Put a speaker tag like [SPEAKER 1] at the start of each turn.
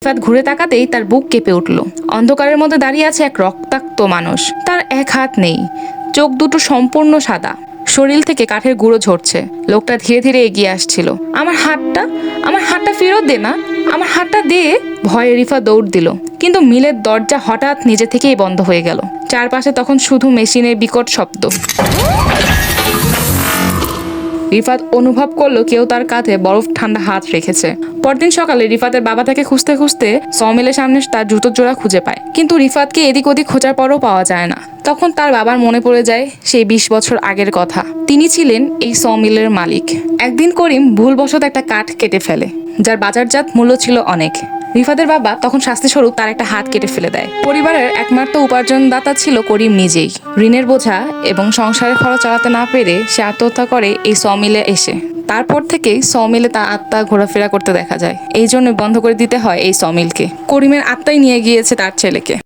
[SPEAKER 1] রিফাত ঘুরে তাকাতেই তার বুক কেঁপে উঠল। অন্ধকারের মধ্যে দাঁড়িয়ে আছে এক রক্তাক্ত মানুষ। তার এক হাত নেই, চোখ দুটো সম্পূর্ণ সাদা, শরীর থেকে কাঠের গুঁড়ো ঝরছে। লোকটা ধীরে ধীরে এগিয়ে আসছিল। আমার হাতটা ফেরত দে না, আমার হাতটা দে। ভয়ে রিফা দৌড় দিল, কিন্তু মিলের দরজা হঠাৎ নিজে থেকেই বন্ধ হয়ে গেল। চারপাশে তখন শুধু মেশিনের বিকট শব্দ। রিফাত অনুভব করলো কেউ তার কাঁধে বরফ ঠান্ডা হাত রেখেছে। পরদিন সকালে রিফাতের বাবা তাকে খুঁজতে খুঁজতে সমিলের সামনে তার জুতোর জোড়া খুঁজে পায়, কিন্তু রিফাতকে এদিক ওদিক খোঁজার পরও পাওয়া যায় না। তখন তার বাবার মনে পড়ে যায় সেই 20 বছর আগের কথা। তিনি ছিলেন এই সমিলের মালিক। একদিন করিম ভুলবশত একটা কাঠ কেটে ফেলে, যার বাজারজাত মূল্য ছিল অনেক। রিফাতের বাবা তখন শাস্তিস্বরূপ তার একটা হাত কেটে ফেলে দেয়। পরিবারের একমাত্র উপার্জনদাতা ছিল করিম নিজেই। ঋণের বোঝা এবং সংসারের খরচ চালাতে না পেরে সে আত্মহত্যা করে এই সমিলে এসে। তারপর থেকেই সমিলে তার আত্মা ঘোরাফেরা করতে দেখা যায়। এই জন্য বন্ধ করে দিতে হয় এই সমিলকে। করিমের আত্মাই নিয়ে গিয়েছে তার ছেলেকে।